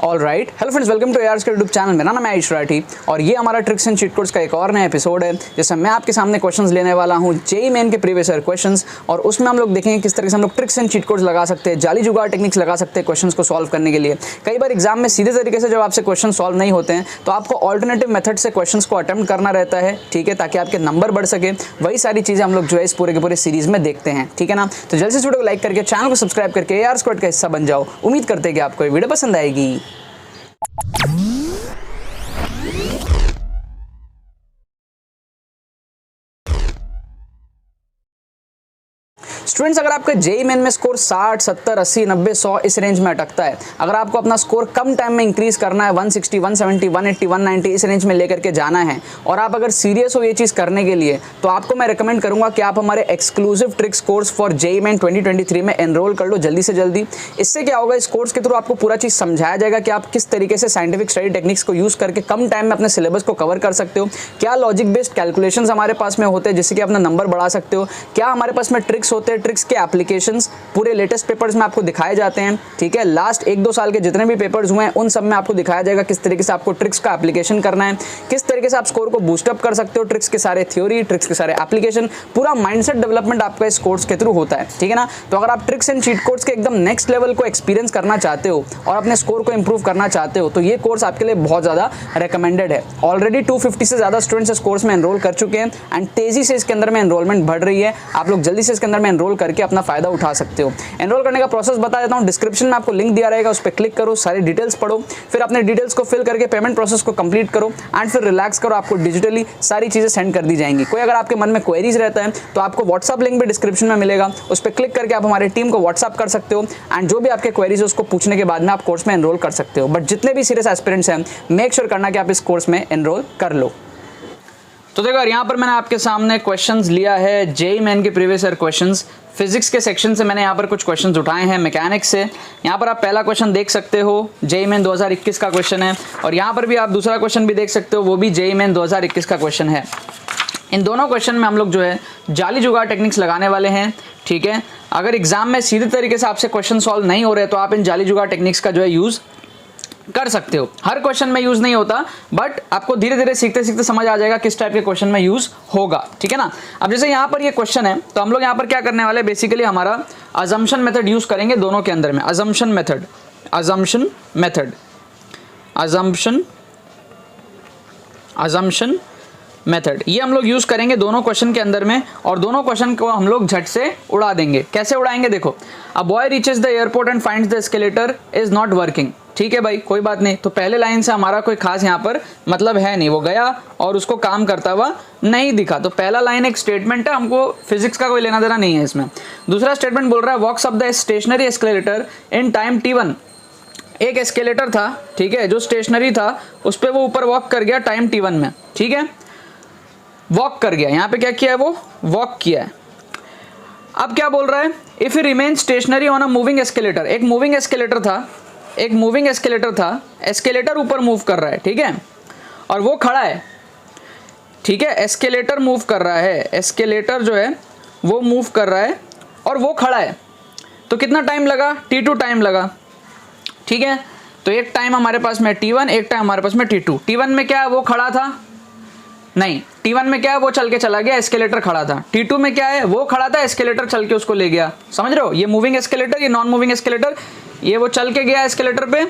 Alright, hello friends, welcome to ARS का YouTube channel. मेरा नाम है आयुष राठी और ये हमारा ट्रिक्स एंड चीट कोड्स का एक और नया एपिसोड है, जिसमें मैं आपके सामने क्वेश्चंस लेने वाला हूँ जेईई मेन के प्रीवियस ईयर क्वेश्चंस, और उसमें हम लोग देखेंगे किस तरह से हम लोग ट्रिक्स एंड चीट कोड्स लगा सकते हैं, जाली जुगाड़ टेक्निक्स लगा सकते हैं क्वेश्चंस को सॉल्व करने के लिए। कई बार एग्जाम में सीधे तरीके से जब आपसे क्वेश्चन सॉल्व नहीं होते हैं तो आपको ऑल्टरनेटिव मेथड से क्वेश्चंस को अटेम्प्ट करना रहता है, ठीक है, ताकि आपके नंबर बढ़ सके। वही सारी चीज़ें हम लोग जो है इस पूरे के पूरे सीरीज में देखते हैं, ठीक है ना। तो जल्दी से वीडियो को लाइक करके चैनल को सब्सक्राइब करके ARS स्क्वाड का हिस्सा बन जाओ। उम्मीद करते हैं कि आपको ये वीडियो पसंद आएगी। स्टूडेंट्स, अगर आपका जेईई मेन में स्कोर 60, 70, 80, 90, 100 इस रेंज में अटकता है, अगर आपको अपना स्कोर कम टाइम में इंक्रीज करना है, 160, 170, 180, 190 इस रेंज में लेकर के जाना है, और आप अगर सीरियस हो ये चीज़ करने के लिए, तो आपको मैं रिकमेंड करूंगा कि आप हमारे exclusive tricks course for JEE main 2023 में एनरोल कर लो जल्दी से जल्दी। इससे क्या होगा, इस कोर्स के थ्रू आपको पूरा चीज़ समझाया जाएगा कि आप किस तरीके से साइंटिफिक स्टडी टेक्निक्स को यूज़ करके कम टाइम में अपने सिलेबस को कवर कर सकते हो, क्या लॉजिक बेस्ड कैलकुलेशंस हमारे पास में होते हैं जिससे कि अपना नंबर बढ़ा सकते हो, क्या हमारे पास में ट्रिक्स होते हैं, ट्रिक्स के एप्लीकेशंस पूरे लेटेस्ट पेपर्स में आपको दिखाए जाते हैं, ठीक है। लास्ट 1-2 साल के जितने भी पेपर्स हुए हैं उन सब में आपको दिखाया जाएगा किस तरीके से आपको ट्रिक्स का एप्लीकेशन करना है, किस तरीके से आप स्कोर को बूस्टअप कर सकते हो, ट्रिक्स के सारे थ्योरी, ट्रिक्स के सारे एप्लीकेशन, पूरा माइंडसेट डेवलपमेंट आपका इस कोर्स के थ्रू होता है, ठीक है ना। तो अगर आप ट्रिक्स एंड चीट कोड्स के एकदम नेक्स्ट लेवल को एक्सपीरियंस करना चाहते हो और अपने स्कोर को इंप्रूव करना चाहते हो, तो ये कोर्स आपके लिए बहुत ज़्यादा रिकमेंडेड है। ऑलरेडी 250 से ज़्यादा स्टूडेंट्स इस कोर्स में एनरोल कर चुके हैं एंड तेजी से इसके अंदर में एनरोलमेंट बढ़ रही है। आप लोग जल्दी से इसके अंदर में एनरोल करके अपना फायदा उठा सकते हो। एनरोल करने का प्रोसेस बता देता हूं, डिस्क्रिप्शन में आपको लिंक दिया रहेगा, उस पर क्लिक करो, सारी डिटेल्स पढ़ो, फिर अपने डिटेल्स को फिल करके पेमेंट प्रोसेस को कंप्लीट करो एंड फिर रिलैक्स करो, आपको डिजिटली सारी चीजें सेंड कर दी जाएंगी। कोई अगर आपके मन में क्वेरीज रहता है तो आपको व्हाट्सअप लिंक भी डिस्क्रिप्शन में मिलेगा, उस पर क्लिक करके आप हमारी टीम को व्हाट्सअप कर सकते हो एंड जो भी आपके क्वेरीज है उसको पूछने के बाद में आप कोर्स में एनरोल कर सकते हो। बट जितने भी सीरियस एस्पिरेंट्स हैं, मेक श्योर करना कि आप इस कोर्स में एनरोल कर लो। तो देखो यार, यहाँ पर मैंने आपके सामने क्वेश्चंस लिया है जेईई मेन के प्रीवियस ईयर क्वेश्चंस। फिजिक्स के सेक्शन से मैंने यहाँ पर कुछ क्वेश्चंस उठाए हैं, मैकेनिक्स से। यहाँ पर आप पहला क्वेश्चन देख सकते हो, जेईई मेन 2021 का क्वेश्चन है, और यहाँ पर भी आप दूसरा क्वेश्चन भी देख सकते हो, वो भी जेईई मेन 2021 का क्वेश्चन है। इन दोनों क्वेश्चन में हम लोग जो है जाली जुगाड़ टेक्निक्स लगाने वाले हैं, ठीक है। अगर एग्जाम में सीधे तरीके से आपसे क्वेश्चन सॉल्व नहीं हो रहे तो आप इन जाली जुगाड़ टेक्निक्स का जो है यूज़ कर सकते हो। हर क्वेश्चन में यूज नहीं होता, बट आपको धीरे धीरे सीखते सीखते समझ आ जाएगा किस टाइप के क्वेश्चन में यूज होगा, ठीक है ना। अब जैसे यहाँ पर ये क्वेश्चन है, तो हम लोग यहाँ पर क्या करने वाले, बेसिकली हमारा अजम्पशन मेथड यूज करेंगे दोनों के अंदर में। Assumption method, assumption method, assumption assumption method, ये हम लोग यूज करेंगे दोनों क्वेश्चन के अंदर में, और दोनों क्वेश्चन को हम लोग झट से उड़ा देंगे। कैसे उड़ाएंगे, देखो, a boy reaches the airport and finds the escalator is not working, ठीक है भाई, कोई बात नहीं। तो पहले लाइन से हमारा कोई खास यहाँ पर मतलब है नहीं, वो गया और उसको काम करता हुआ नहीं दिखा। तो पहला लाइन एक स्टेटमेंट है, हमको फिजिक्स का कोई लेना देना नहीं है इसमें। दूसरा स्टेटमेंट बोल रहा है walks up the stationary escalator in time t1। एक एस्केलेटर था, ठीक है, जो स्टेशनरी था, उस पर वो ऊपर वॉक कर गया टाइम t1 में, ठीक है, वॉक कर गया। यहाँ पे क्या किया है, वो वॉक किया है। अब क्या बोल रहा है, if you remain stationery on a moving escalator, एक मूविंग एस्केलेटर था, एक मूविंग एस्केलेटर था, एस्केलेटर ऊपर मूव कर रहा है, ठीक है, और वो खड़ा है, ठीक है, एस्केलेटर मूव कर रहा है, एस्केलेटर जो है वो मूव कर रहा है और वो खड़ा है। तो कितना टाइम लगा, t2 टाइम लगा, ठीक है। तो एक टाइम हमारे पास में t1, एक टाइम हमारे पास में t2। t1 में क्या है, वो खड़ा था, नहीं, t1 में क्या है, वो चल के चला गया, एस्केलेटर खड़ा था। t2 में क्या है, वो खड़ा था, एस्केलेटर चल के उसको ले गया। समझ रहे हो, ये मूविंग एस्केलेटर, ये नॉन मूविंग एस्केलेटर, ये वो चल के गया एस्केलेटर पे,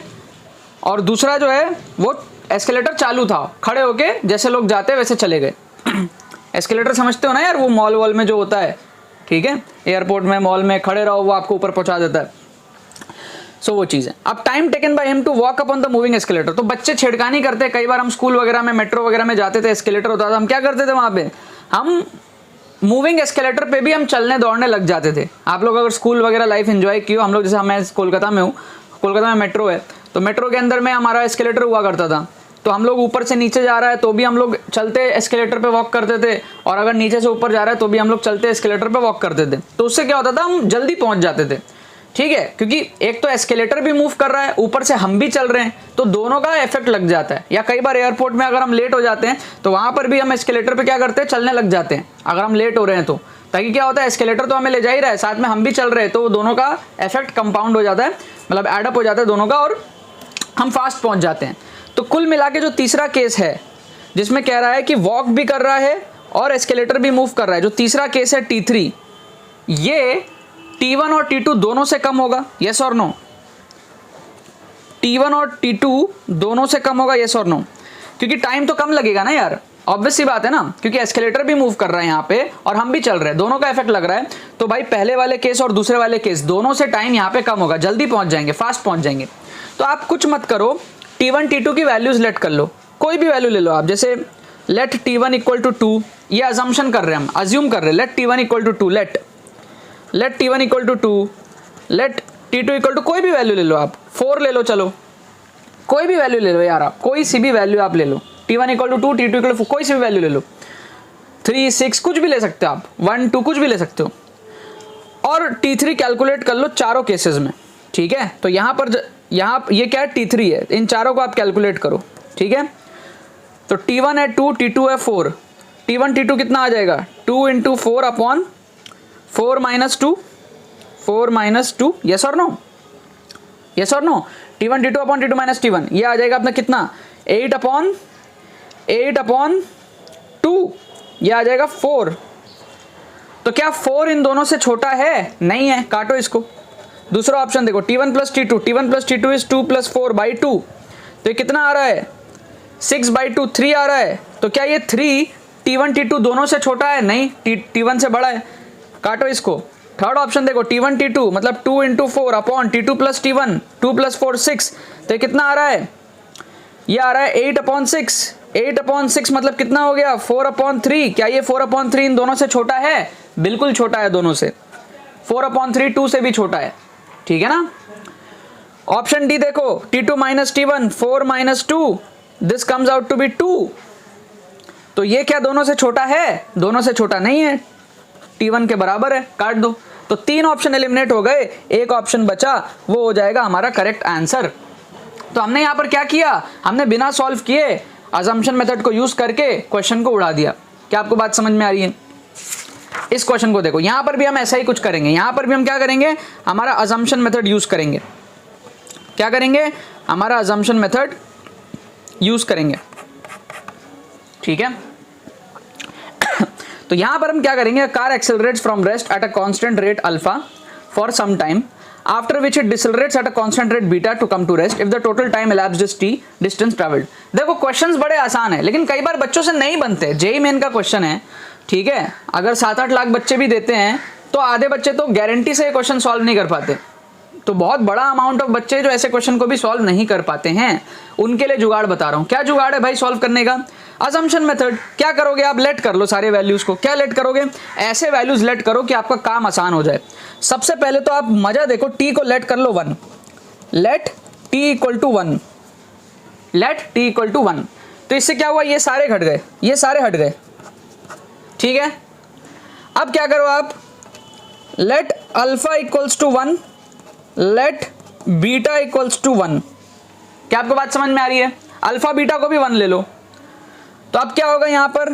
और दूसरा जो है वो एस्केलेटर चालू था, खड़े होके जैसे लोग जाते वैसे चले गए। एस्केलेटर समझते हो ना यार, वो मॉल वॉल में जो होता है, ठीक है, एयरपोर्ट में, मॉल में खड़े रहो, वो आपको ऊपर पहुंचा देता है। सो वो चीज़ है। अब time taken by him to walk up on the moving escalator, तो बच्चे छेड़खानी करते हैं। कई बार हम स्कूल वगैरह में, मेट्रो वगैरह में जाते थे, एस्केलेटर होता था, हम क्या करते थे वहाँ पे, हम मूविंग एस्केलेटर पे भी हम चलने दौड़ने लग जाते थे। आप लोग अगर स्कूल वगैरह लाइफ एंजॉय किए, हम लोग जैसे, मैं कोलकाता में हूँ, कोलकाता में मेट्रो है, तो मेट्रो के अंदर में हमारा एस्केलेटर हुआ करता था, तो हम लोग ऊपर से नीचे जा रहा है तो भी हम लोग चलते एस्केलेटर पे वॉक करते थे, और अगर नीचे से ऊपर जा रहा है तो भी हम लोग चलते एस्केलेटर पे वॉक करते थे। तो उससे क्या होता था, हम जल्दी पहुंच जाते थे, ठीक है, क्योंकि एक तो एस्केलेटर भी मूव कर रहा है, ऊपर से हम भी चल रहे हैं, तो दोनों का इफेक्ट लग जाता है। या कई बार एयरपोर्ट में अगर हम लेट हो जाते हैं तो वहां पर भी हम एस्केलेटर पे क्या करते हैं, चलने लग जाते हैं अगर हम लेट हो रहे हैं तो, ताकि क्या होता है, एस्केलेटर तो हमें ले जा ही रहा है, साथ में हम भी चल रहे हैं, तो दोनों का इफेक्ट कंपाउंड हो जाता है, मतलब एडअप हो जाता है दोनों का, और हम फास्ट पहुंच जाते हैं। तो कुल मिला के जो तीसरा केस है जिसमें कह रहा है कि वॉक भी कर रहा है और एस्केलेटर भी मूव कर रहा है, जो तीसरा केस है T3, ये T1 और T2 दोनों से कम होगा, यस और नो? T1 और T2 दोनों से कम होगा, यस और नो? क्योंकि टाइम तो कम लगेगा ना यार, ऑब्वियस सी बात है ना, क्योंकि एस्केलेटर भी मूव कर रहा है यहाँ पे और हम भी चल रहे हैं, दोनों का इफेक्ट लग रहा है। तो भाई पहले वाले केस और दूसरे वाले केस दोनों से टाइम यहाँ पे कम होगा, जल्दी पहुंच जाएंगे, फास्ट पहुंच जाएंगे। तो आप कुछ मत करो, T1 T2 की वैल्यूज लेट कर लो, कोई भी वैल्यू ले लो आप, जैसे लेट T1 इक्वल टू 2, ये अजम्पशन कर रहे हैं, हम अज्यूम कर रहे हैं, let T1 equal to 2, let T1 equal to 2, let T2 equal to कोई भी वैल्यू ले लो आप, 4 ले लो, चलो कोई भी वैल्यू ले लो यार, आप कोई सी भी वैल्यू आप ले लो, T1 equal to 2, T2 equal to कोई सी भी वैल्यू ले लो, 3 6 कुछ भी ले सकते हो आप, 1 2 कुछ भी ले सकते हो, और T3 कैलकुलेट कर लो चारों केसेस में, ठीक है? तो यहाँ पर यहाँ ये क्या है, T3 है, इन चारों को आप कैलकुलेट करो, ठीक है? तो T1 है 2, T2 है 4, T1 T2 कितना आ जाएगा, 2 into 4 upon 4 minus 2, 4 minus 2, yes और नो? यस और no? T1 T2 upon T2 minus T1, ये आ जाएगा अपना कितना, 8 अपॉन 2, ये आ जाएगा 4। तो क्या 4 इन दोनों से छोटा है? नहीं है, काटो इसको। दूसरा ऑप्शन देखो, T1 plus T2, T1 plus T2 is 2 plus 4 by 2, तो ये कितना आ रहा है, 6 बाई 2, 3 आ रहा है। तो क्या ये 3 T1 T2 दोनों से छोटा है? नहीं, T1 से बड़ा है, काटो इसको। थर्ड ऑप्शन देखो, T1 T2 मतलब 2 into 4 upon T2 plus T1, 2 plus 4 6, तो ये कितना आ रहा है, ये आ रहा है 8 अपॉन 6, 8 अपॉन 6 मतलब कितना हो गया, 4 अपॉन 3। क्या ये 4 अपॉन 3 इन दोनों से छोटा है? बिल्कुल छोटा है दोनों से, 4 अपॉन 3 2 से भी छोटा है, ठीक है ना? ऑप्शन डी देखो, T2 minus T1, 4 minus 2, this comes out to be 2। तो ये क्या दोनों से छोटा है? दोनों से छोटा नहीं है, T1 के बराबर है, काट दो। तो 3 ऑप्शन एलिमिनेट हो गए, एक ऑप्शन बचा, वो हो जाएगा हमारा करेक्ट आंसर। तो हमने यहाँ पर क्या किया, हमने बिना सॉल्व किए अजम्पशन मेथड को यूज करके क्वेश्चन को उड़ा दिया। क्या आपको बात समझ में आ रही है? इस क्वेश्चन को देखो, यहाँ पर भी हम ऐसा ही कुछ करेंगे, यहाँ पर भी हम क्या करेंगे, हमारा अजम्पशन मेथड यूज करेंगे। क्या करेंगे? हमारा अजम्पशन मेथड यूज करेंगे, ठीक है? तो यहां पर हम क्या करेंगे, car accelerates from rest at a constant rate alpha for some time, after which it decelerates at a constant rate beta to come to rest if the total time elapsed is t distance travelled. देखो questions बड़े आसान है, लेकिन कई बार बच्चों से नहीं बनते। जेईई मेन का क्वेश्चन है, ठीक है? अगर 7-8 लाख बच्चे भी देते हैं तो आधे बच्चे तो गारंटी से क्वेश्चन सॉल्व नहीं कर पाते। तो बहुत बड़ा अमाउंट ऑफ बच्चे जो ऐसे क्वेश्चन को भी सॉल्व नहीं कर पाते हैं, उनके लिए जुगाड़ बता रहा हूं। क्या जुगाड़ है भाई सॉल्व करने का? Assumption method. क्या करोगे आप, लेट कर लो सारे वैल्यूज को। क्या लेट करोगे? ऐसे वैल्यूज लेट करो कि आपका काम आसान हो जाए। सबसे पहले तो आप मजा देखो, टी को लेट कर लो 1, let T equal to 1, let T equal to 1। तो इससे क्या हुआ, ये सारे घट गए, ये सारे हट गए, ठीक है? अब क्या करो आप, let alpha equals to 1, let beta equals to 1। क्या आपको बात समझ में आ रही है? अल्फा बीटा को भी 1 ले लो। तो अब क्या होगा, यहां पर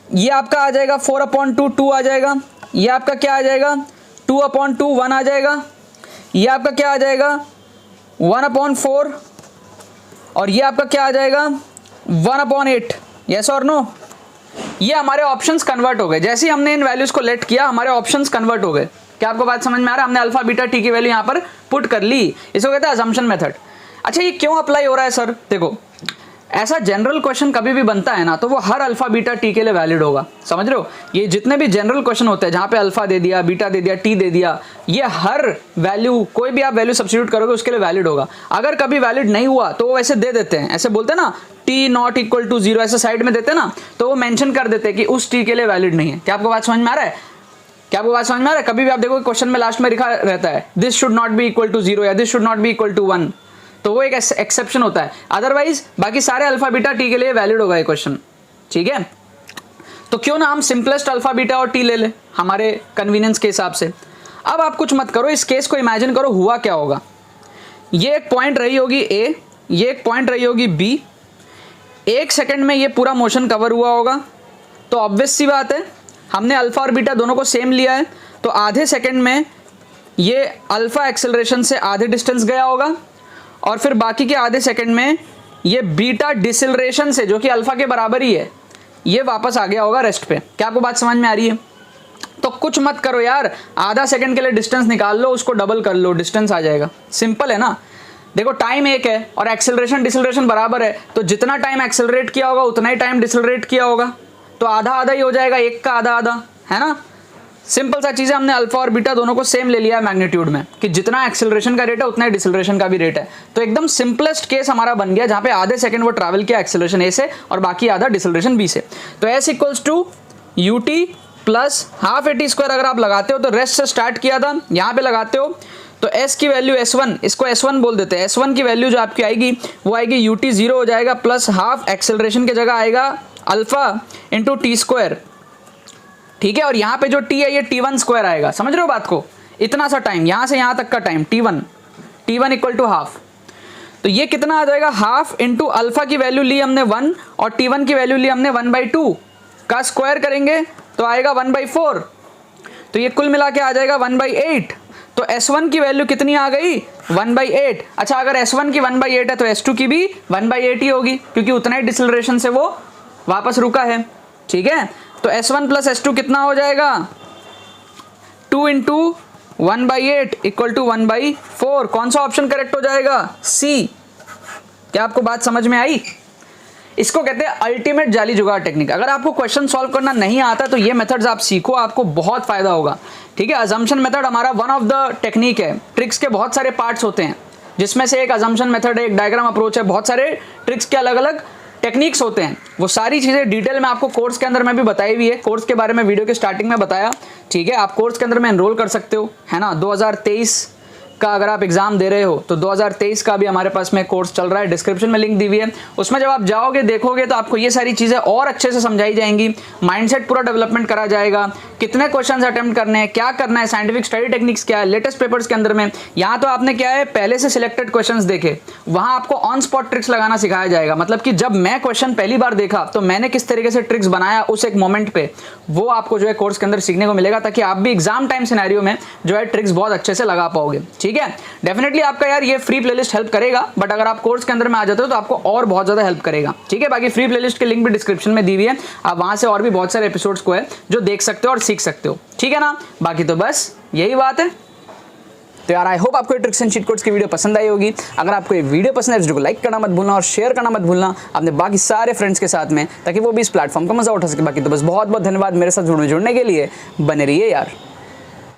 ये आपका आ जाएगा 4 अपॉन 2, 2 आ जाएगा। ये आपका क्या आ जाएगा, 2 अपॉन 2, 1 आ जाएगा। ये आपका क्या आ जाएगा, 1 अपॉन 4, और ये आपका क्या आ जाएगा, 1 अपॉन 8। यस और नो? ये हमारे ऑप्शंस कन्वर्ट हो गए। जैसे ही हमने इन वैल्यूज को लेट किया, हमारे ऑप्शंस कन्वर्ट हो गए। क्या आपको बात समझ में आ रहा है? हमने अल्फा बीटा टी की वैल्यू यहां पर पुट कर ली। इसको कहते हैं अजम्पशन मेथड। अच्छा, ये क्यों अप्लाई हो रहा है सर? देखो, ऐसा जनरल क्वेश्चन कभी भी बनता है ना, तो वो हर अल्फा बीटा टी के लिए वैलिड होगा। समझ रहे हो? ये जितने भी जनरल क्वेश्चन होते हैं जहां पे अल्फा दे दिया, बीटा दे दिया, टी दे दिया, ये हर वैल्यू, कोई भी आप वैल्यू सब्स्टिट्यूट करोगे उसके लिए वैलिड होगा। अगर कभी वैलिड नहीं हुआ तो वो ऐसे दे देते हैं, ऐसे बोलते हैं ना, टी नॉट इक्वल टू 0, ऐसे साइड में देते हैं ना, तो वो मेंशन कर देते हैं कि उस टी के लिए वैलिड नहीं है। क्या आपको बात समझ में आ रहा है? क्या आपको बात समझ में आ रहा है? कभी भी आप देखो क्वेश्चन में लास्ट में लिखा रहता है this should not be equal to 0 या this should not be equal to 1, तो वो एक एक्सेप्शन होता है। अदरवाइज बाकी सारे अल्फा बीटा टी के लिए वैलिड होगा ये क्वेश्चन, ठीक है? तो क्यों ना हम सिंपलेस्ट अल्फा बीटा और टी ले ले हमारे कन्वीनियंस के हिसाब से। अब आप कुछ मत करो, इस केस को इमेजिन करो हुआ क्या होगा। ये एक पॉइंट रही होगी ए, ये एक पॉइंट रही होगी बी, 1 सेकंड में ये पूरा मोशन कवर हुआ होगा। तो ऑब्वियस सी बात है, हमने अल्फा और बीटा दोनों को सेम लिया है, तो आधे सेकंड में ये अल्फा एक्सेलरेशन से आधे डिस्टेंस गया होगा, और फिर बाकी के आधे सेकंड में ये बीटा डिसिलरेशन से, जो कि अल्फा के बराबर ही है, ये वापस आ गया होगा रेस्ट पे। क्या आपको बात समझ में आ रही है? तो कुछ मत करो यार, आधा सेकंड के लिए डिस्टेंस निकाल लो, उसको डबल कर लो, डिस्टेंस आ जाएगा। सिंपल है ना। देखो टाइम एक है और एक्सेलरेशन डिसेलरेशन बराबर है, तो जितना टाइम एक्सेलरेट किया होगा उतना ही टाइम डिसेलरेट किया होगा, तो आधा आधा ही हो जाएगा, एक का आधा आधा, है ना। सिंपल सा चीज़ है, हमने अल्फा और बीटा दोनों को सेम ले लिया है मैग्नीट्यूड में, कि जितना एक्सेलरेशन का रेट है उतना ही डिसेलरेशन का भी रेट है। तो एकदम सिंपलेस्ट केस हमारा बन गया, जहाँ पे आधे सेकंड वो ट्रैवल किया एक्सेलरेशन ए से और बाकी आधा डिसेलरेशन बी से। तो S equals to u t plus half a t square अगर आप लगाते हो तो रेस्ट से स्टार्ट किया था, यहाँ पे लगाते हो तो s की वैल्यू s1, इसको s1 बोल देते हैं, s1 की वैल्यू जो आपकी आएगी वो आएगी ut 0 हो जाएगा प्लस हाफ एक्सेलरेशन की जगह आएगा अल्फा इंटू टी स्क्वायर, ठीक है। और यहाँ पे जो t है ये t1 स्क्वायर आएगा, समझ रहे हो बात को। इतना सा टाइम यहाँ से यहाँ तक का time t1 equal to half, तो ये कितना आ जाएगा, हाफ इंटू अल्फा की वैल्यू ली हमने 1 और t1 की वैल्यू ली हमने 1/2 का स्क्वायर करेंगे तो आएगा 1/4, तो ये कुल मिला के आ जाएगा 1/8। तो S1 की वैल्यू कितनी आ गई, 1/8। अच्छा अगर S1 की 1/8 है तो S2 की भी 1/8 ही होगी, क्योंकि उतना ही डिसेलरेशन से वो वापस रुका है, ठीक है। तो S1 प्लस S2 कितना हो जाएगा, 2 इंटू 1/8 इक्वल टू 1/4। कौन सा ऑप्शन करेक्ट हो जाएगा, C। क्या आपको बात समझ में आई? इसको कहते हैं अल्टीमेट जाली जुगाड़ टेक्निक। अगर आपको क्वेश्चन सॉल्व करना नहीं आता तो ये मेथड्स आप सीखो, आपको बहुत फायदा होगा, ठीक है। अजम्पशन मेथड हमारा वन ऑफ द टेक्निक है। ट्रिक्स के बहुत सारे पार्ट्स होते हैं, जिसमें से एक अजम्पशन मेथड है, एक डायग्राम अप्रोच है, बहुत सारे ट्रिक्स के अलग अलग टेक्निक्स होते हैं। वो सारी चीज़ें डिटेल में आपको कोर्स के अंदर में भी बताई हुई है, कोर्स के बारे में वीडियो के स्टार्टिंग में बताया, ठीक है। आप कोर्स के अंदर में एनरोल कर सकते हो, है ना। 2023 का अगर आप एग्जाम दे रहे हो तो 2023 का भी हमारे पास में कोर्स चल रहा है, डिस्क्रिप्शन में लिंक दी हुई है। उसमें जब आप जाओगे देखोगे तो आपको ये सारी चीज़ें और अच्छे से समझाई जाएंगी, माइंडसेट पूरा डेवलपमेंट करा जाएगा, कितने क्वेश्चंस अटेम्प्ट करने हैं, क्या करना है, साइंटिफिक स्टडी टेक्निक्स क्या है, लेटेस्ट पेपर्स के अंदर में। यहाँ तो आपने क्या है, पहले से सिलेक्टेड क्वेश्चंस देखे, वहाँ आपको ऑन स्पॉट ट्रिक्स लगाना सिखाया जाएगा। मतलब कि जब मैं क्वेश्चन पहली बार देखा तो मैंने किस तरीके से ट्रिक्स बनाया उस एक मोमेंट पे, वो आपको जो है कोर्स के अंदर सीखने को मिलेगा, ताकि आप भी एग्जाम टाइम सिनेरियो में जो है ट्रिक्स बहुत अच्छे से लगा पाओगे, ठीक है। डेफिनेटली आपका यार ये फ्री प्लेलिस्ट हेल्प करेगा, बट अगर आप कोर्स के अंदर में आ जाते हो तो आपको और बहुत ज्यादा हेल्प करेगा, ठीक है। बाकी फ्री प्लेलिस्ट के लिंक भी डिस्क्रिप्शन में दी हुई है, आप वहां से और भी बहुत सारे एपिसोड्स को है जो देख सकते हो और सीख सकते हो, ठीक है ना। बाकी तो बस यही बात है। तो यार आई होप आपको ये ट्रिक्स एंड चीट कोड्स की वीडियो पसंद आई होगी। अगर आपको ये वीडियो पसंद है तो वीडियो को लाइक करना मत भूलना और शेयर करना मत भूलना अपने बाकी सारे फ्रेंड्स के साथ में, ताकि वो भी इस प्लेटफॉर्म का मजा उठा सके। बाकी तो बस बहुत बहुत धन्यवाद मेरे साथ जुड़ने के लिए, बने रहिए यार।